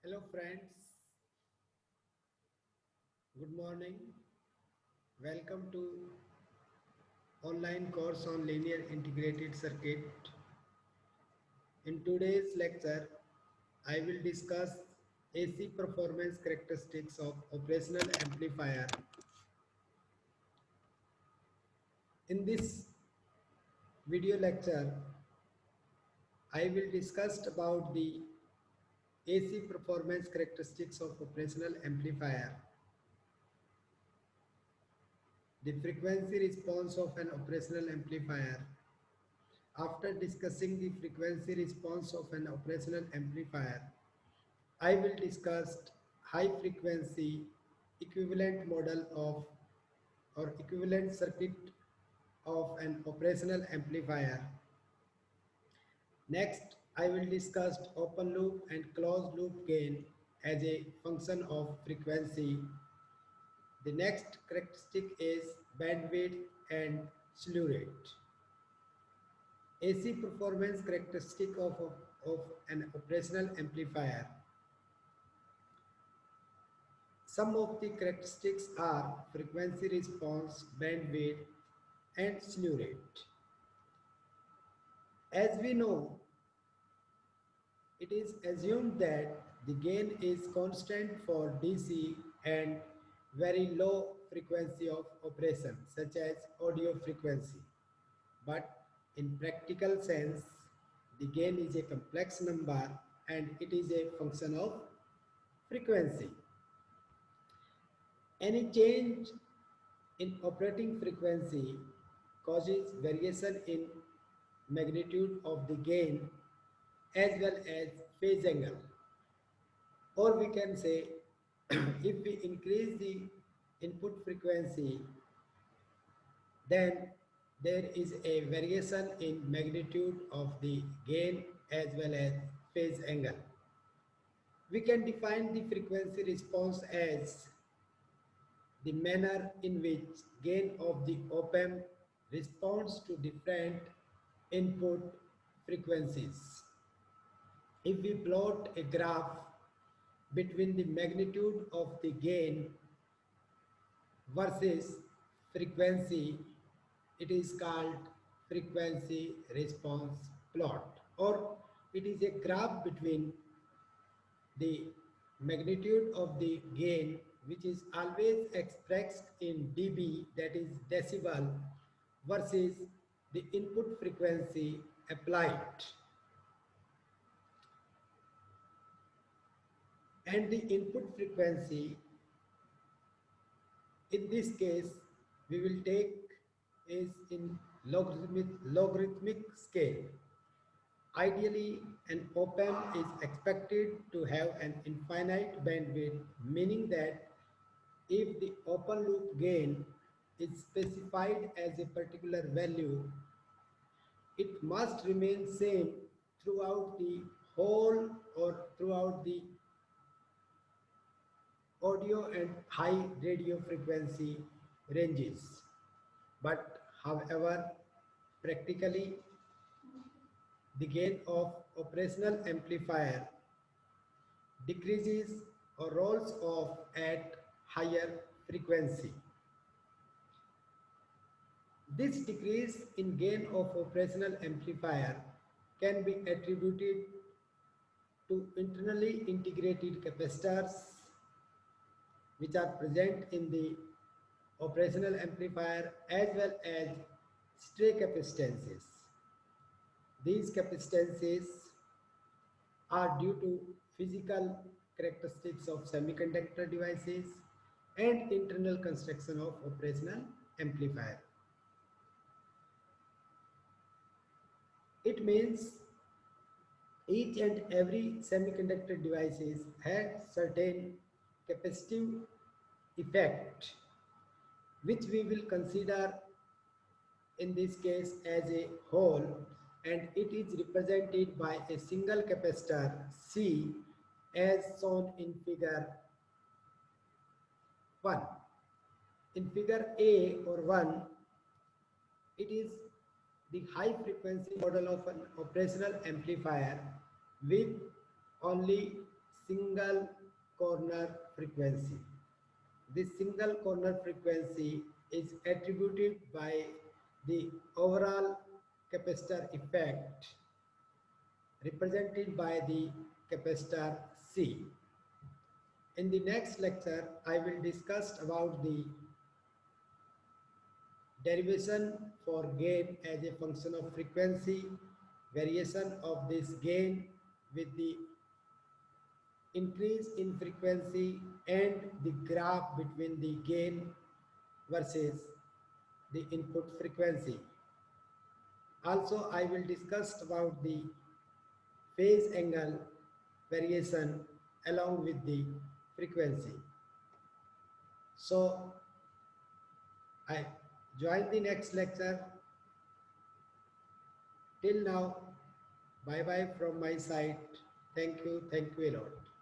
Hello friends, good morning. Welcome to online course on linear integrated circuit. In today's lecture, I will discuss AC performance characteristics of operational amplifier. In this video lecture, I will discuss about the AC performance characteristics of operational amplifier, the frequency response of an operational amplifier. After discussing the frequency response of an operational amplifier, I will discuss high frequency equivalent model of or equivalent circuit of an operational amplifier. Next, I will discuss open loop and closed loop gain as a function of frequency. The next characteristic is bandwidth and slew rate. AC performance characteristic of an operational amplifier. Some of the characteristics are frequency response, bandwidth, and slew rate. As we know, it is assumed that the gain is constant for DC and very low frequency of operation, such as audio frequency. But in practical sense, the gain is a complex number and it is a function of frequency. Any change in operating frequency causes variation in magnitude of the gain as well as phase angle. Or we can say if we increase the input frequency, then there is a variation in magnitude of the gain as well as phase angle. We can define the frequency response as the manner in which gain of the op-amp responds to different input frequencies. If we plot a graph between the magnitude of the gain versus frequency, it is called frequency response plot, or it is a graph between the magnitude of the gain, which is always expressed in dB, that is decibel, versus the input frequency applied. And the input frequency, in this case, we will take is in logarithmic scale. Ideally, an op-amp is expected to have an infinite bandwidth, meaning that if the open loop gain is specified as a particular value, it must remain same throughout the whole or throughout the audio and high radio frequency ranges. But however, practically the gain of operational amplifier decreases or rolls off at higher frequency. This decrease in gain of operational amplifier can be attributed to internally integrated capacitors which are present in the operational amplifier as well as stray capacitances. These capacitances are due to physical characteristics of semiconductor devices and internal construction of operational amplifier. It means each and every semiconductor devices had certain capacitive effect, which we will consider in this case as a whole, and it is represented by a single capacitor C as shown in figure 1. In figure A or 1, it is the high frequency model of an operational amplifier with only single corner frequency. This single corner frequency is attributed by the overall capacitor effect represented by the capacitor C. In the next lecture, I will discuss about the derivation for gain as a function of frequency, variation of this gain with the increase in frequency, and the graph between the gain versus the input frequency. Also, I will discuss about the phase angle variation along with the frequency. So, I join the next lecture. Till now, bye bye from my side. Thank you a lot.